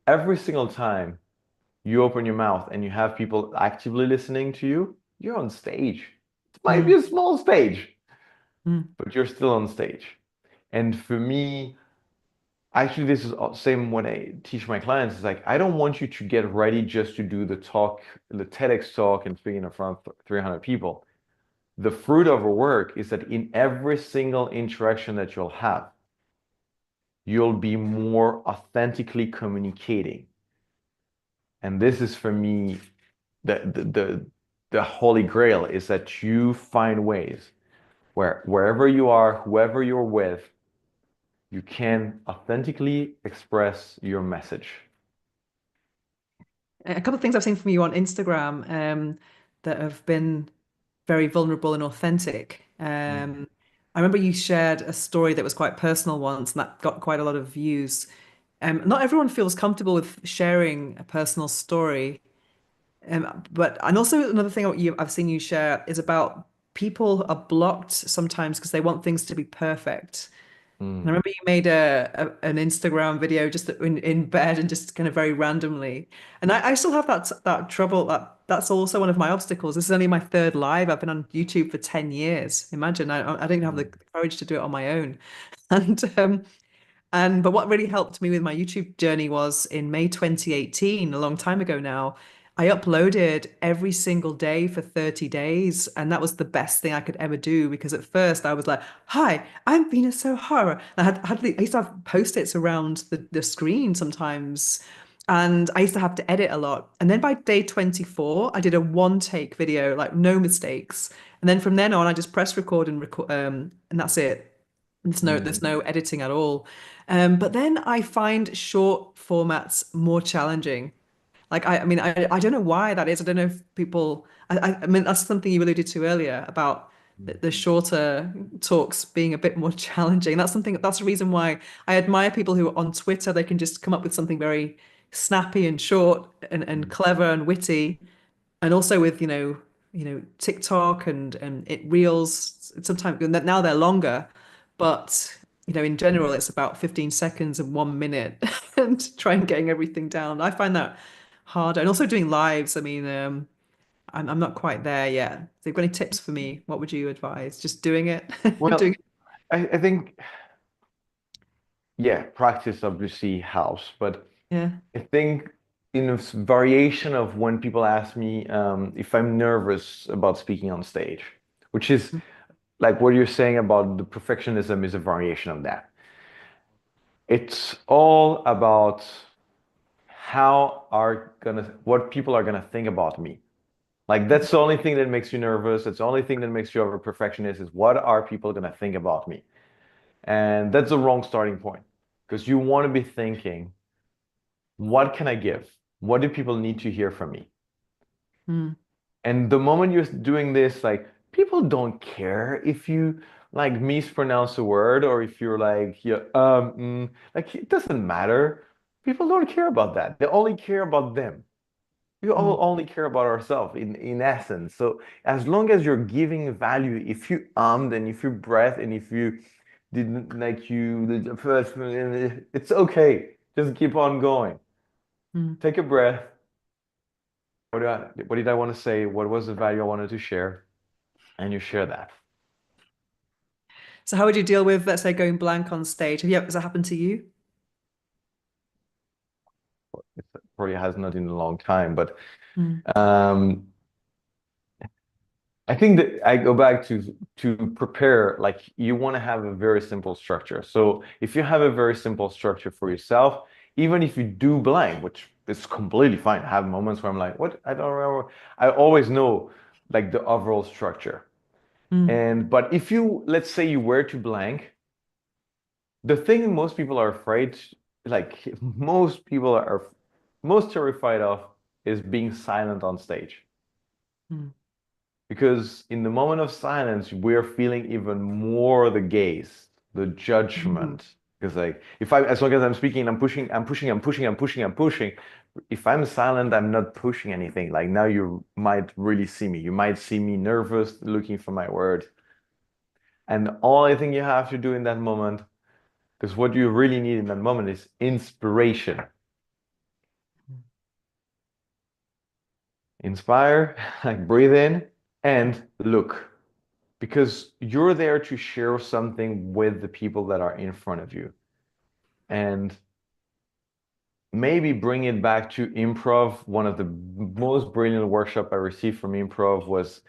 every single time you open your mouth and you have people actively listening to you, you're on stage. It might be Mm, a small stage, mm. but you're still on stage. And for me, actually, this is same when I teach my clients. It's like I don't want you to get ready just to do the talk, the TEDx talk, and speak in front of 300 people. The fruit of our work is that in every single interaction that you'll have, you'll be more authentically communicating. And this is for me the holy grail is that you find ways where wherever you are, whoever you're with, you can authentically express your message. A couple of things I've seen from you on Instagram that have been very vulnerable and authentic. Mm. I remember you shared a story that was quite personal once, and that got quite a lot of views. Not everyone feels comfortable with sharing a personal story. But and also another thing I've seen you share is about people are blocked sometimes because they want things to be perfect. And I Mm. remember you made an Instagram video just in bed and just kind of very randomly. And I still have that trouble. That's also one of my obstacles. This is only my third live. I've been on YouTube for 10 years. Imagine I didn't have the Mm. courage to do it on my own. But what really helped me with my YouTube journey was in May 2018, a long time ago now, I uploaded every single day for 30 days. And that was the best thing I could ever do because at first I was like, hi, I'm Venus O'Hara. I used to have post-its around the screen sometimes. And I used to have to edit a lot. And then by day 24, I did a one take video, like no mistakes. And then from then on, I just press record and that's it. There's Mm. no editing at all. But then I find short formats more challenging. Like I mean I don't know why that is. I don't know if people I mean that's something you alluded to earlier about the shorter talks being a bit more challenging. That's the reason why I admire people who are on Twitter. They can just come up with something very snappy and short and clever and witty. And also with, TikTok and it reels sometimes now they're longer, but in general it's about 15 seconds and 1 minute and try and getting everything down. I find that harder. And also doing lives. I mean, I'm not quite there yet. So you've got any tips for me? What would you advise? Just doing it, doing Well, it. I think, yeah, practice obviously helps, but Yeah. I think in a variation of when people ask me if I'm nervous about speaking on stage, which is like what you're saying about the perfectionism is a variation of that. It's all about what people are gonna think about me. Like that's the only thing that makes you nervous. That's the only thing that makes you a perfectionist is what are people gonna think about me? And that's the wrong starting point because you want to be thinking, what can I give? What do people need to hear from me? Mm, And the moment you're doing this, like people don't care if you like mispronounce a word or if you're like, yeah, like it doesn't matter. People don't care about that. They only care about them. We all mm, only care about ourselves in essence. So as long as you're giving value, if you and if you breath and if you didn't like you the first, it's okay. Just keep on going. mm. Take a breath. What did I want to say? What was the value I wanted to share? And you share that. So how would you deal with, let's say, going blank on stage? Has that happened to you? It probably has not in a long time, but Mm, um, I think that I go back to prepare, like you want to have a very simple structure. So if you have a very simple structure for yourself, even if you do blank, which is completely fine. I have moments where I'm like, what? I don't remember. I always know like the overall structure. mm, And but if you, let's say you were to blank, the thing most people are afraid, like most people are most terrified of is being silent on stage. mm, Because in the moment of silence, we're feeling even more the gaze, the mm, judgment. Because like if I as long as I'm speaking, I'm pushing, I'm pushing, I'm pushing, I'm pushing, I'm pushing. If I'm silent, I'm not pushing anything. Like now you might really see me. You might see me nervous, looking for my word. And all I think you have to do in that moment, because what you really need in that moment is inspiration. Inspire, like breathe in and look. Because you're there to share something with the people that are in front of you. And maybe bring it back to improv. One of the most brilliant workshop I received from improv was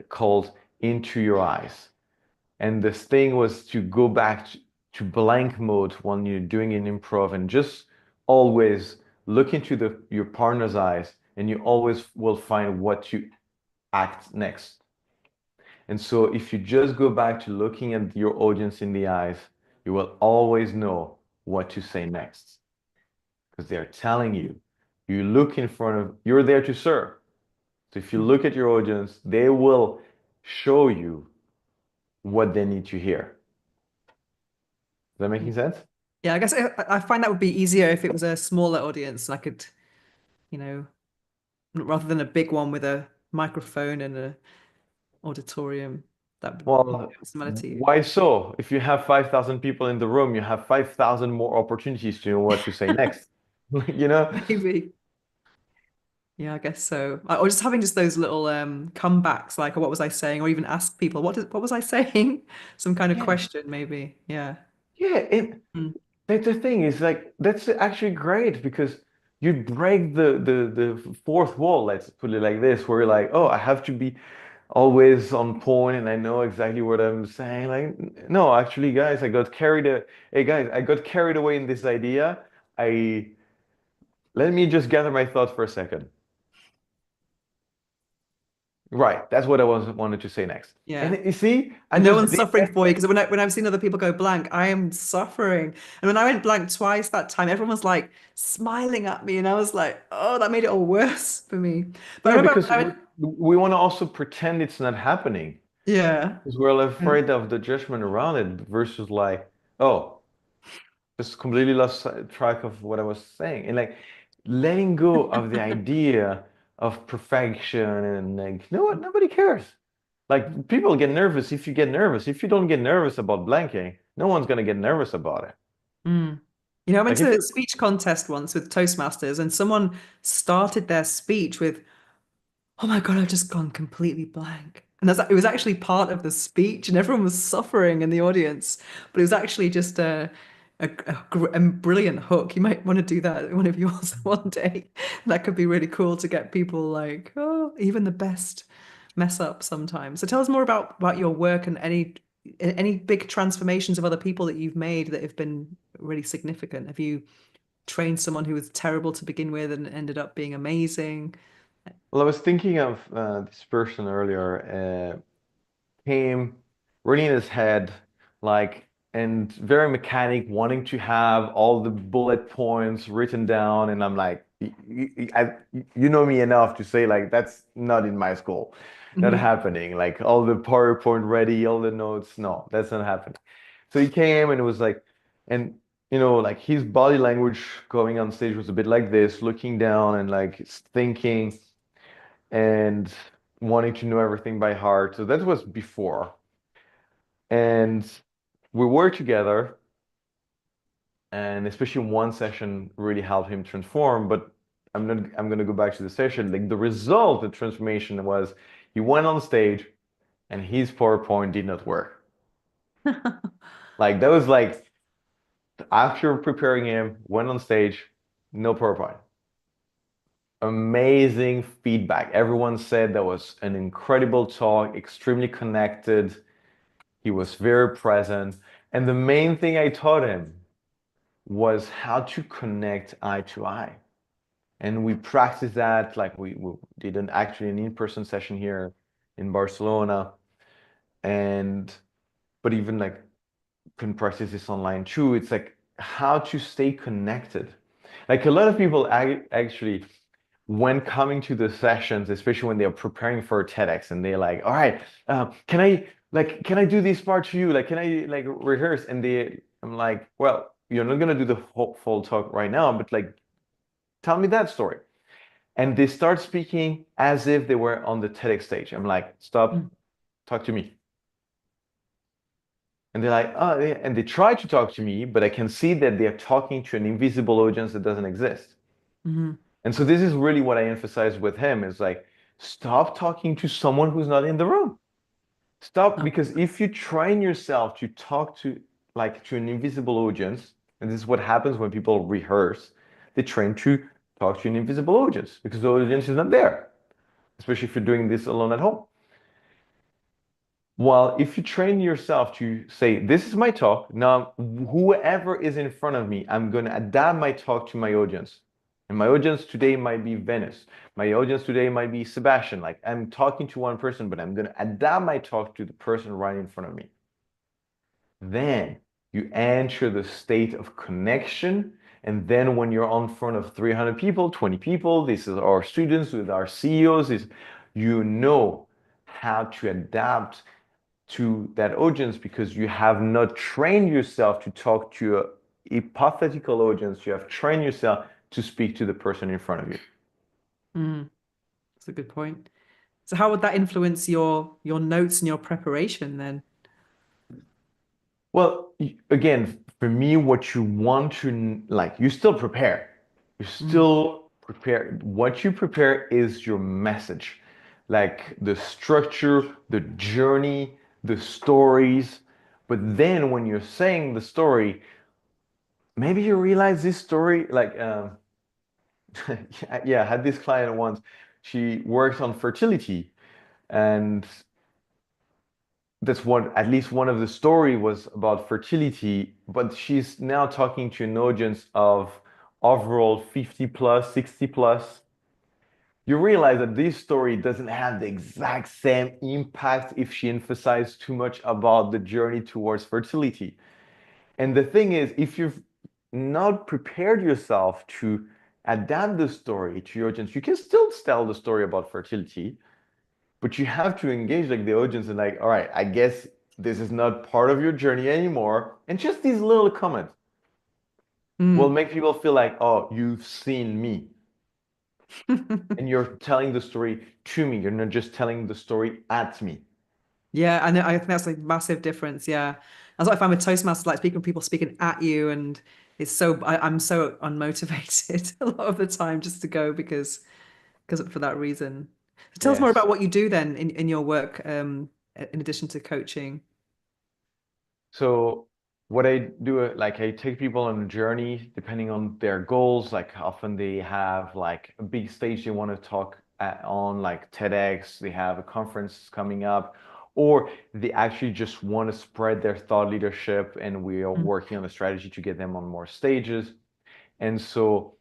called Into Your Eyes. And this thing was to go back to blank mode when you're doing an improv and just always look into your partner's eyes and you always will find what to act next. And so if you just go back to looking at your audience in the eyes, you will always know what to say next because they're telling you. You look in front of, you're there to serve. So if you mm. look at your audience, they will show you what they need to hear. Is that making sense? Yeah, I guess I find that would be easier if it was a smaller audience and I could, you know, rather than a big one with a microphone and a auditorium. That would Well, similar to you. why so? If you have 5,000 people in the room, you have 5,000 more opportunities to know what to say next. You know? Maybe. Yeah, I guess so. Or just having just those little comebacks, like, what was I saying? Or even ask people, what was I saying? Some kind of Yeah. question, maybe. Yeah. Yeah, Mm, that's the thing is like that's actually great because you break the fourth wall, let's put it like this, where you're like, oh, I have to be always on point and I know exactly what I'm saying. Like, no, actually, guys, hey guys, I got carried away in this idea. I Let me just gather my thoughts for a second. Right. That's what I wanted to say next. Yeah. And you see, I And no just one's did suffering that. for you because when I've seen other people go blank, I am suffering. And when I went blank twice that time, everyone was like smiling at me, and I was like, oh, that made it all worse for me. But I Yeah, remember because I went, we want to also pretend it's not happening yeah. because we're afraid of the judgment around it versus like, oh, just completely lost track of what I was saying. And like letting go of the idea of perfection and like, you know what? Nobody cares. Like people get nervous if you get nervous. If you don't get nervous about blanking, no one's gonna get nervous about it. Mm. You know, I went Like if to a you're speech contest once with Toastmasters, and someone started their speech with, oh my God, I've just gone completely blank. And it was actually part of the speech, and everyone was suffering in the audience. But it was actually just a brilliant hook. You might want to do that at one of yours one day. That could be really cool to get people like, oh, even the best mess up sometimes. So tell us more about your work and any big transformations of other people that you've made that have been really significant. Have you trained someone who was terrible to begin with and ended up being amazing? well, I was thinking of this person earlier. Came really in his head, like, and very mechanic, wanting to have all the bullet points written down. And I'm like, you know me enough to say, like, that's not in my school, not Mhm. happening. Like, all the PowerPoint ready, all the notes. No, that's not happening. So he came and it was like, and like his body language going on stage was a bit like this, looking down and like thinking and wanting to know everything by heart. So that was before. And we were together, and especially one session really helped him transform. But I'm gonna go back to the session. Like the result, the transformation was he went on stage and his PowerPoint did not work. Like that was like after preparing him, went on stage, no PowerPoint. Amazing feedback. Everyone said that was an incredible talk, extremely connected. He was very present. And the main thing I taught him was how to connect eye to eye. And we practiced that, like we did actually an in-person session here in Barcelona. And but even like can practice this online too. It's like how to stay connected. Like a lot of people actually when coming to the sessions, especially when they're preparing for a TEDx and they're like, all right, can I do this part to you? Like, can I like rehearse? And I'm like, well, you're not gonna do the whole full talk right now, but like, tell me that story. And they start speaking as if they were on the TEDx stage. I'm like, stop, talk to me. And they're like, oh, yeah. And they try to talk to me, but I can see that they're talking to an invisible audience that doesn't exist. Mhm. And so this is really what I emphasize with him is like, stop talking to someone who's not in the room. Stop, Oh. because if you train yourself to talk to like to an invisible audience, and this is what happens when people rehearse, they train to talk to an invisible audience because the audience is not there, especially if you're doing this alone at home. While if you train yourself to say, this is my talk, now whoever is in front of me, I'm going to adapt my talk to my audience. And my audience today might be Venice. My audience today might be Sebastien. Like I'm talking to one person, but I'm going to adapt my talk to the person right in front of me. Then you enter the state of connection. And then when you're on front of 300 people, 20 people, this is our students with our CEOs, is you know how to adapt to that audience because you have not trained yourself to talk to a hypothetical audience. You have trained yourself to speak to the person in front of you. Mm, that's a good point. So how would that influence your notes and your preparation then? Well, again, for me, what you want to like, you still prepare. You Mm, still prepare. What you prepare is your message, like the structure, the journey, the stories. But then when you're saying the story, maybe you realize this story, like, yeah, I had this client once. She works on fertility, and that's what at least one of the story was about fertility. But she's now talking to an audience of overall 50 plus, 60 plus, you realize that this story doesn't have the exact same impact if she emphasized too much about the journey towards fertility. And the thing is, if you've not prepared yourself to adapt the story to your audience, you can still tell the story about fertility, but you have to engage like the audience and like, all right, I guess this is not part of your journey anymore. And just these little comments will Mm. make people feel like, oh, you've seen me. And you're telling the story to me. You're not just telling the story at me. Yeah, I think that's a massive difference. Yeah. That's what I find with Toastmasters, like speaking people speaking at you, and I'm so unmotivated a lot of the time just to go because for that reason. So tell us more Yes. about what you do then in your work, in addition to coaching. So what I do, like I take people on a journey depending on their goals. Like often they have like a big stage they want to talk on, like TEDx, they have a conference coming up, or they actually just want to spread their thought leadership, and we are Mm, working on a strategy to get them on more stages. And so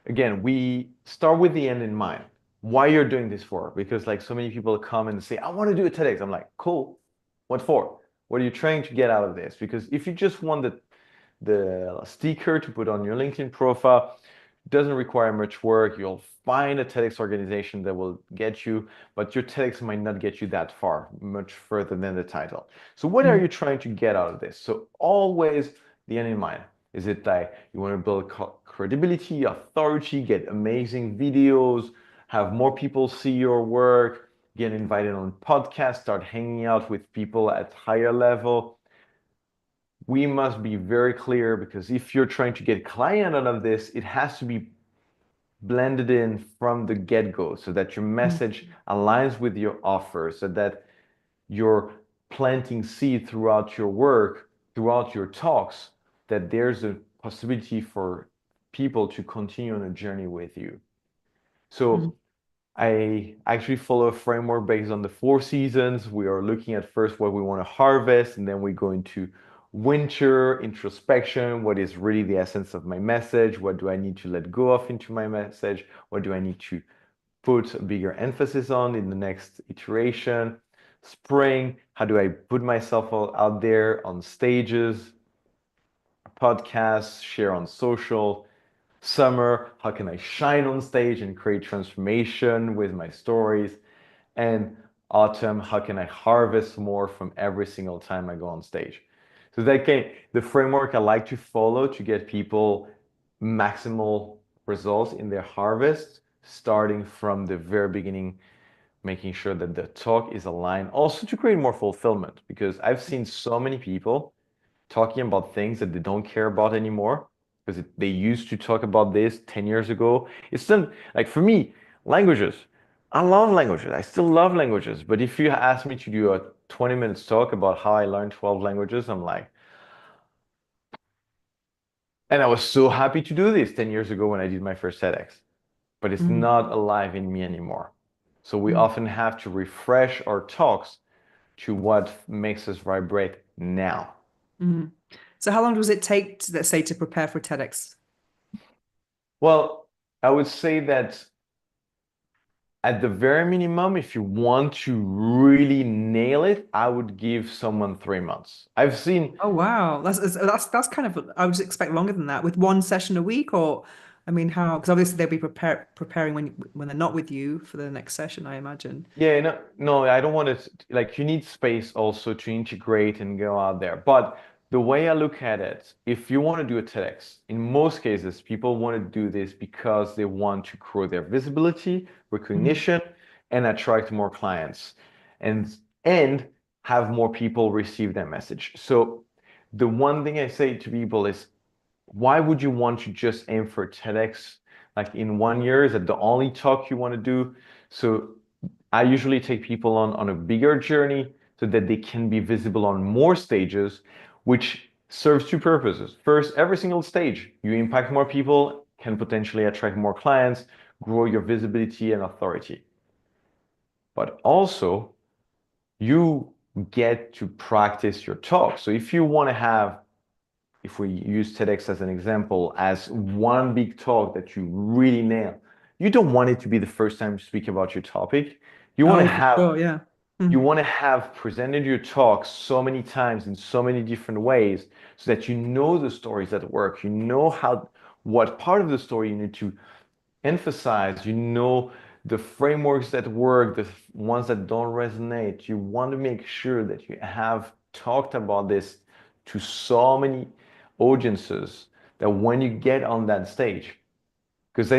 again, we start with the end in mind. Why you're doing this for? Because like so many people come and say, I want to do a TEDx. I'm like, cool. What for? What are you trying to get out of this? Because if you just want the sticker to put on your LinkedIn profile, it doesn't require much work. You'll find a TEDx organization that will get you, but your TEDx might not get you that far, much further than the title. So what are mm, you trying to get out of this? So always the end in mind. Is it like you want to build credibility, authority, get amazing videos, have more people see your work, get invited on podcasts, start hanging out with people at higher level? We must be very clear, because if you're trying to get client out of this, it has to be blended in from the get-go so that your mm, message aligns with your offer, so that you're planting seed throughout your work, throughout your talks, that there's a possibility for people to continue on a journey with you. mm, So I actually follow a framework based on the 4 seasons. We are looking at first what we want to harvest, and then we go into winter, introspection, what is really the essence of my message, what do I need to let go of into my message, what do I need to put a bigger emphasis on in the next iteration. Spring, how do I put myself out there on stages, podcasts, share on social. Summer, how can I shine on stage and create transformation with my stories? And autumn, how can I harvest more from every single time I go on stage? So that the framework I like to follow to get people maximal results in their harvest, starting from the very beginning, making sure that the talk is aligned, also to create more fulfillment, because I've seen so many people talking about things that they don't care about anymore, because they used to talk about this 10 years ago. It's then like for me, languages. I love languages. I still love languages. But if you ask me to do a 20 minutes talk about how I learned 12 languages, I'm like, and I was so happy to do this 10 years ago when I did my first TEDx, but it's mm, not alive in me anymore. So we mm, often have to refresh our talks to what makes us vibrate now. mm. So how long does it take, let's say, to prepare for TEDx? Well, I would say that at the very minimum, if you want to really nail it, I would give someone 3 months. I've seen, Oh wow, that's kind of I would expect longer than that with one session a week, or I mean, how? Because obviously they'll be preparing when they're not with you for the next session, I imagine. yeah, no, no, I don't want to, like, you need space also to integrate and go out there. But the way I look at it, if you want to do a TEDx, in most cases, people want to do this because they want to grow their visibility, Mm, recognition, and attract more clients, and and have more people receive their message. So the one thing I say to people is, why would you want to just aim for TEDx like in 1 year? Is that the only talk you want to do? So I usually take people on a bigger journey so that they can be visible on more stages, which serves two purposes. First, every single stage, you impact more people, can potentially attract more clients, grow your visibility and authority. But also, you get to practice your talk. So if you want to have, if we use TEDx as an example, as one big talk that you really nail, you don't want it to be the first time you speak about your topic. You want to Oh, for have sure, yeah. you Mm. want to have presented your talk so many times in so many different ways so that you know the stories that work. You know what part of the story you need to emphasize. You know the frameworks that work, the ones that don't resonate. You want to make sure that you have talked about this to so many audiences that when you get on that stage, because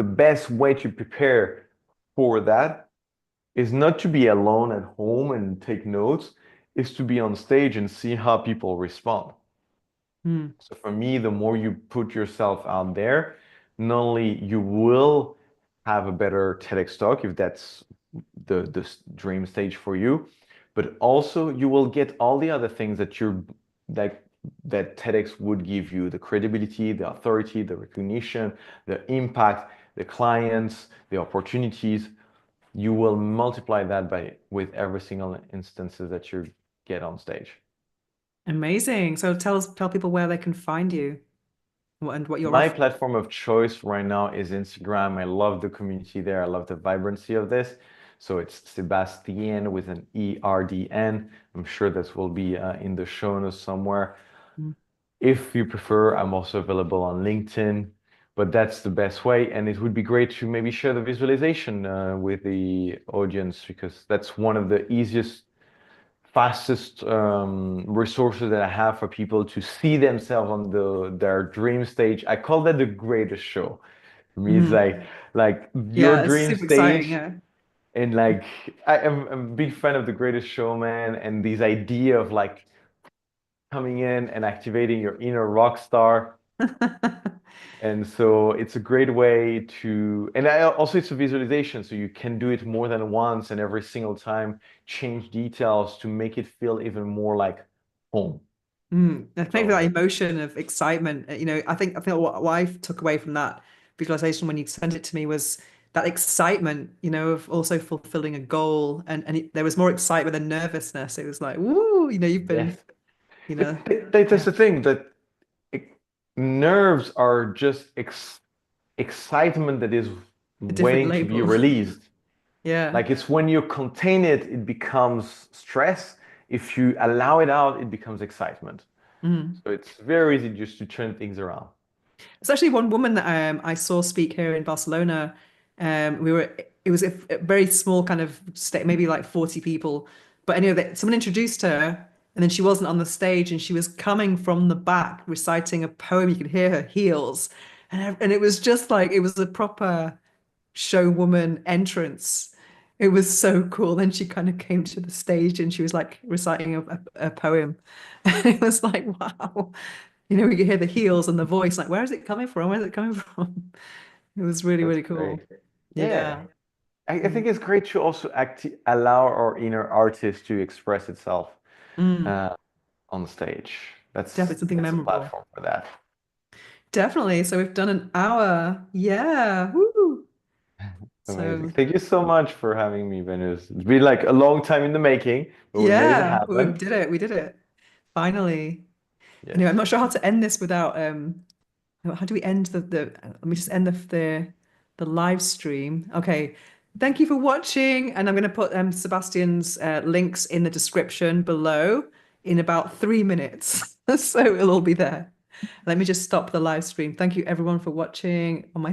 the best way to prepare for that is not to be alone at home and take notes, is to be on stage and see how people respond. Mm. So for me, the more you put yourself out there, not only you will have a better TEDx talk if that's the dream stage for you, but also you will get all the other things that that TEDx would give you, the credibility, the authority, the recognition, the impact, the clients, the opportunities. You will multiply that by with every single instances that you get on stage. Amazing. So tell people where they can find you and what you're My offering. platform of choice right now is Instagram. I love the community there. I love the vibrancy of this. So it's Sebastien with an ERDN. I'm sure this will be in the show notes somewhere. Mm. If you prefer, I'm also available on LinkedIn, but that's the best way. And it would be great to maybe share the visualization with the audience because that's one of the easiest fastest resources that I have for people to see themselves on their dream stage. I call that the greatest show. For me, it's Mm. like your Yeah, it's dream super exciting. stage, Yeah. and like I'm a big fan of the Greatest Showman and this idea of like coming in and activating your inner rock star. And so it's a great way to, and also it's a visualization, so you can do it more than once and every single time change details to make it feel even more like home. Mm. I think that So emotion of excitement, I think what I took away from that visualization when you sent it to me was that excitement, of also fulfilling a goal, and there was more excitement than nervousness. It was like, woo, you've been, yes, you know, but that's yeah, the thing that it, nerves are just excitement that is a different waiting to be label. released. Yeah. Like it's when you contain it, it becomes stress. If you allow it out, it becomes excitement. Mm. So it's very easy just to turn things around. There's actually one woman that I saw speak here in Barcelona. It was a very small kind of state, maybe like 40 people. But anyway, someone introduced her, and then she wasn't on the stage, and she was coming from the back reciting a poem. You could hear her heels, and it was just like it was a proper showwoman entrance. It was so cool. Then she kind of came to the stage and she was like reciting a poem. And it was like, wow. We could hear the heels and the voice, like, where is it coming from? Where is it coming from? It was really, That's really great. cool. Yeah. Yeah. I Mm. think it's great to also allow our inner artist to express itself Mm. uh, on stage. Definitely something That's a memorable. platform for that. Definitely. So we've done an hour. Yeah. Woo. Amazing. So Thank you so much for having me, Venus. It's been like a long time in the making, but we made it yeah, we happen. did it. We did it. Finally. Anyway, I'm Yes. not sure how to end this without how do we end the let me just end the live stream. Okay. Thank you for watching. And I'm going to put Sebastian's links in the description below in about 3 minutes. So it'll all be there. Let me just stop the live stream. Thank you everyone for watching on my